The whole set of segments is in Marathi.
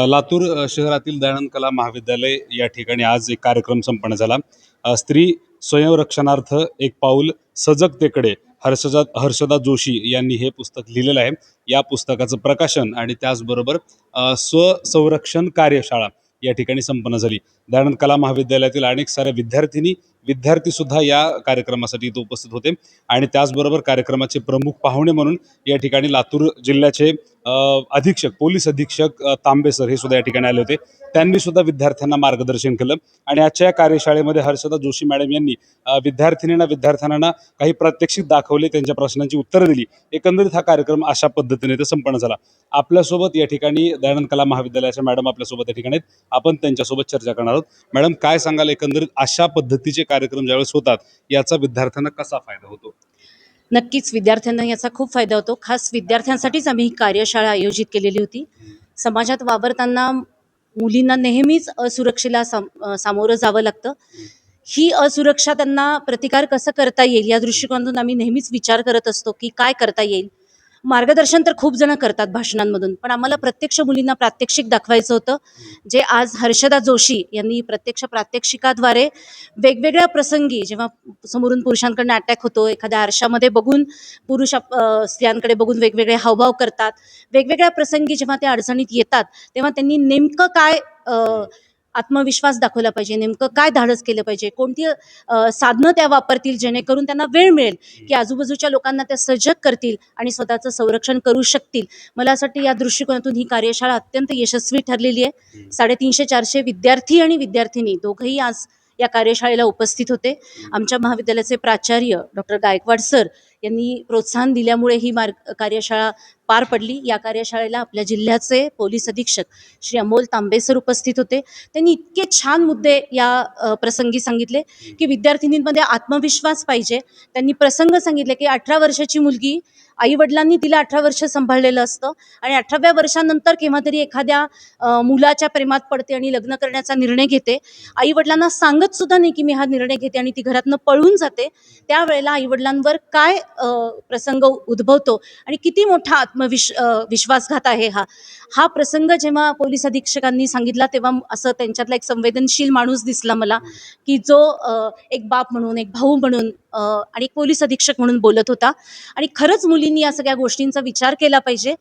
लातूर शहरातील दयानंद कला महाविद्यालय या ठिकाणी आज एक कार्यक्रम संपन्न झाला. स्त्री स्वयंरक्षणार्थ एक पाऊल सजगतेकडे हर्षदा जोशी यांनी हे पुस्तक लिहिलेलं आहे. या पुस्तकाचं प्रकाशन आणि त्याचबरोबर स्वसंरक्षण कार्यशाळा या ठिकाणी संपन्न झाली. दयानंद कला महाविद्यालयातील अनेक साऱ्या विद्यार्थी सुद्धा या कार्यक्रमासाठी इथे उपस्थित होते आणि त्याचबरोबर कार्यक्रमाचे प्रमुख पाहुणे म्हणून या ठिकाणी लातूर जिल्ह्याचे अधीक्षक पोलीस अधीक्षक तांबे सर हे सुद्धा या ठिकाणी आले होते. त्यांनी सुद्धा विद्यार्थ्यांना मार्गदर्शन केलं आणि आजच्या या कार्यशाळेमध्ये हर्षदा जोशी मॅडम यांनी विद्यार्थ्यांना काही प्रात्यक्षिक दाखवले, त्यांच्या प्रश्नांची उत्तरं दिली. एकंदरीत हा कार्यक्रम अशा पद्धतीने ते संपन्न झाला. आपल्यासोबत या ठिकाणी दयानंद कला महाविद्यालयाच्या मॅडम आपल्यासोबत या ठिकाणी आपण त्यांच्यासोबत चर्चा करणार आहोत. मॅडम, काय सांगाल एकंदरीत अशा पद्धतीचे कार्यक्रम ज्यावेळेस होतात याचा विद्यार्थ्यांना कसा फायदा होतो? नक्कीच विद्यार्थ्यांना याचा खूप फायदा होतो. खास विद्यार्थ्यांसाठीच आम्ही ही कार्यशाळा आयोजित केलेली होती. समाजात वावरताना मुलींना नेहमीच असुरक्षेला सामोरं जावं लागतं. ही असुरक्षा त्यांना प्रतिकार कसं करता येईल या दृष्टिकोनातून आम्ही नेहमीच विचार करत असतो की काय करता येईल. मार्गदर्शन तर खूप जण करतात भाषणांमधून, पण आम्हाला प्रत्यक्ष मुलींना प्रात्यक्षिक दाखवायचं होतं, जे आज हर्षदा जोशी यांनी प्रत्यक्ष प्रात्यक्षिकाद्वारे वेगवेगळ्या प्रसंगी जेव्हा समोरून पुरुषांकडून अटॅक होतो, एखाद्या आरशामध्ये बघून पुरुष स्त्रियांकडे बघून वेगवेगळे हावभाव करतात, वेगवेगळ्या प्रसंगी जेव्हा त्या अडचणीत येतात तेव्हा त्यांनी नेमकं काय आत्मविश्वास दाखवला पाहिजे, नेमकं काय धाडस केलं पाहिजे, कोणती साधनं त्या वापरतील जेणेकरून त्यांना वेळ मिळेल की आजूबाजूच्या लोकांना त्या सजग करतील आणि स्वतःचं संरक्षण करू शकतील. मला असं वाटतं या दृष्टिकोनातून ही कार्यशाळा अत्यंत यशस्वी ठरलेली आहे. 350-400 विद्यार्थी आणि विद्यार्थिनी दोघंही आज या कार्यशाळेला उपस्थित होते. आमच्या महाविद्यालयाचे प्राचार्य डॉक्टर गायकवाड सर यांनी प्रोत्साहन दिल्यामुळे ही कार्यशाळा पार पडली. या कार्यशाळेला आपल्या जिल्ह्याचे पोलीस अधीक्षक श्री अमोल तांबे सर उपस्थित होते. त्यांनी इतके छान मुद्दे या प्रसंगी सांगितले की विद्यार्थिनींमध्ये आत्मविश्वास पाहिजे. त्यांनी प्रसंग सांगितले की 18 वर्षाची मुलगी, आई वडिलांनी तिला 18 वर्ष सांभाळलेलं असतं आणि 18व्या वर्षानंतर केव्हा तरी एखाद्या मुलाच्या प्रेमात पडते आणि लग्न करण्याचा निर्णय घेते. आई वडिलांना सांगत सुद्धा नाही की मी हा निर्णय घेते आणि ती घरातनं पळून जाते. त्यावेळेला आई वडिलांवर काय प्रसंग उद्भवतो आणि किती मोठा विश्वासघात आहे हा प्रसंग जेव्हा पोलीस अधीक्षकांनी सांगितला तेव्हा असं त्यांच्यातला एक संवेदनशील माणूस दिसला मला की जो एक बाप म्हणून, एक भाऊ म्हणून आणि एक पोलीस अधीक्षक म्हणून बोलत होता. आणि खरंच मुलींनी या सगळ्या गोष्टींचा विचार केला पाहिजे.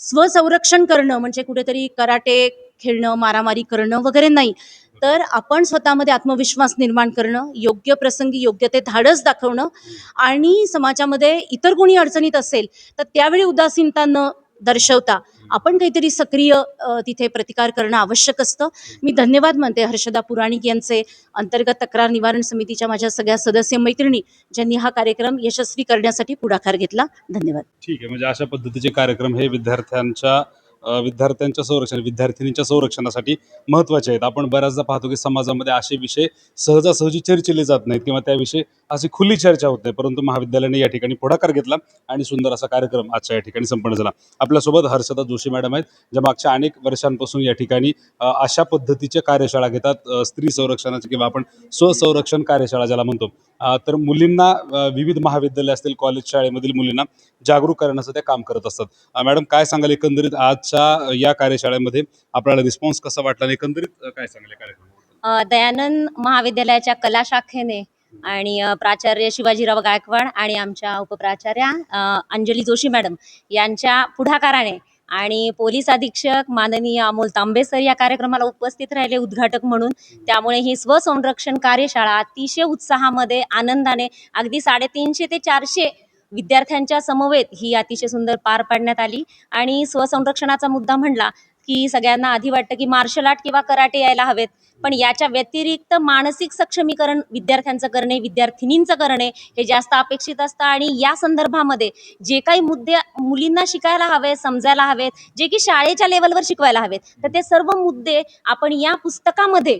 स्वसंरक्षण करणं म्हणजे कुठेतरी कराटे खेळणं, मारामारी करणं वगैरे नाही, तर आपण स्वतःमध्ये आत्मविश्वास निर्माण करणं, योग्य प्रसंगी योग्य ते धाडस दाखवणं आणि समाजामध्ये इतर कोणी अडचणीत असेल तर त्यावेळी उदासीनता न दर्शवता आपण काहीतरी सक्रिय तिथे प्रतिकार करणं आवश्यक असतं. मी धन्यवाद मानते हर्षदा पुराणिक यांचे, अंतर्गत तक्रार निवारण समितीच्या माझ्या सगळ्या सदस्य मैत्रिणी ज्यांनी हा कार्यक्रम यशस्वी करण्यासाठी पुढाकार घेतला. धन्यवाद. ठीक आहे, म्हणजे अशा पद्धतीचे कार्यक्रम हे विद्यार्थ्यांच्या विद्यार्थिनींच्या संरक्षणासाठी महत्त्वाचे आहेत. आपण बऱ्याचदा पाहतो की समाजामध्ये असे विषय सहजासहजी चर्चेले जात नाहीत किंवा त्याविषयी अशी खुली चर्चा होत नाही, परंतु महाविद्यालयाने या ठिकाणी पुढाकार घेतला आणि सुंदर असा कार्यक्रम आजच्या या ठिकाणी संपन्न झाला. आपल्यासोबत हर्षदा जोशी मॅडम आहेत, ज्या मागच्या अनेक वर्षांपासून या ठिकाणी अशा पद्धतीच्या कार्यशाळा घेतात, स्त्री संरक्षणाची किंवा आपण स्वसंरक्षण कार्यशाळा ज्याला म्हणतो. तर मुलींना विविध महाविद्यालय असतील, कॉलेज शाळेमधील मुलींना जागरूक करण्याचं ते काम करत असतात. मॅडम, काय सांगाल एकंदरीत आजच्या या कार्यशाळेमध्ये आपल्याला रिस्पॉन्स कसा वाटला आणि एकंदरीत काय सांगाल कार्यक्रम? दयानंद महाविद्यालयाच्या कला शाखेने आणि प्राचार्य शिवाजीराव गायकवाड आणि आमच्या उपप्राचार्या अंजली जोशी मॅडम यांच्या पुढाकाराने आणि पोलीस अधीक्षक माननीय अमोल तांबे सर या कार्यक्रमाला उपस्थित राहिले उद्घाटक म्हणून. त्यामुळे ही स्वसंरक्षण कार्यशाळा अतिशय उत्साहामध्ये, आनंदाने अगदी 350 ते 400 विद्यार्थ्यांच्या समवेत ही अतिशय सुंदर पार पाडण्यात आली. आणि स्वसंरक्षणाचा मुद्दा म्हणला की सगळ्यांना आधी वाटतं की मार्शल आर्ट किंवा कराटे यायला हवेत, पण याच्या व्यतिरिक्त मानसिक सक्षमीकरण विद्यार्थ्यांचं करणे, विद्यार्थिनींचं करणे हे जास्त अपेक्षित असतं. आणि या संदर्भामध्ये जे काही मुद्दे मुलींना शिकायला हवेत, समजायला हवेत, जे की शाळेच्या लेवलवर शिकवायला हवेत, तर ते सर्व मुद्दे आपण या पुस्तकामध्ये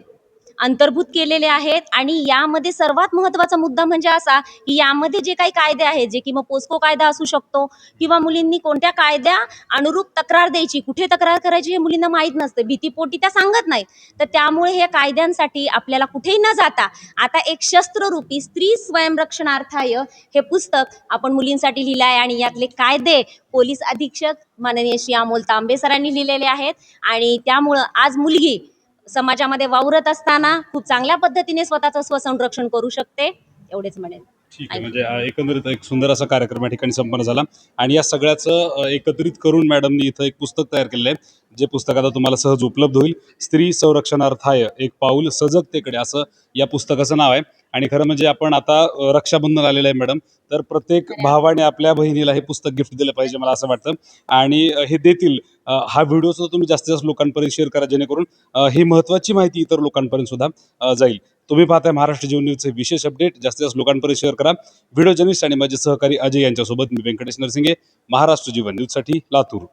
अंतर्भूत केलेले आहेत. आणि यामध्ये सर्वात महत्त्वाचा मुद्दा म्हणजे असा की यामध्ये जे काही कायदे आहेत, जे की मग पोस्को कायदा असू शकतो किंवा मुलींनी कोणत्या कायद्या अनुरूप तक्रार द्यायची, कुठे तक्रार करायची हे मुलींना माहीत नसते, भीतीपोटी त्या सांगत नाहीत. तर त्यामुळे हे कायद्यांसाठी आपल्याला कुठेही न जाता आता एक शस्त्ररूपी स्त्री स्वयंरक्षणार्थाय हे पुस्तक आपण मुलींसाठी लिहिलं आहे. आणि यातले कायदे पोलीस अधीक्षक माननीय श्री अमोल तांबे सरांनी लिहिलेले आहेत. आणि त्यामुळं आज मुलगी समाजामध्ये वावरत असताना खूप चांगल्या पद्धतीने स्वतःचं स्वसंरक्षण करू शकते. एवढेच म्हणेन. ठीक आहे. म्हणजे एकंदरीत एक सुंदर असा कार्यक्रम या ठिकाणी संपन्न झाला आणि या सगळ्याचं एकत्रित करून मॅडमनी इथं एक पुस्तक तयार केलेलं आहे. जे पुस्तक आता तुम्हाला सहज उपलब्ध होईल. स्त्री संरक्षणार्थाय एक पाऊल सजगतेकडे असं या पुस्तकाचं नाव आहे. आणि खरं म्हणजे आपण आता रक्षाबंधन आलेलं आहे मॅडम, तर प्रत्येक भावाने आपल्या बहिणीला हे पुस्तक गिफ्ट दिलं पाहिजे मला असं वाटतं. आणि हे देतील. हा व्हिडिओ सुद्धा तुम्ही जास्तीत जास्त लोकांपर्यंत शेअर करा, जेणेकरून ही महत्त्वाची माहिती इतर लोकांपर्यंत सुद्धा जाईल. तुम्ही पाहताय महाराष्ट्र जीवन न्यूजचे विशेष अपडेट. जास्तीत जास्त लोकांपर्यंत शेअर करा. व्हिडिओ जर्नलिस्ट आणि माझे सहकारी अजय यांच्यासोबत मी व्यंकटेश नरसिंगे, महाराष्ट्र जीवन न्यूजसाठी लातूर.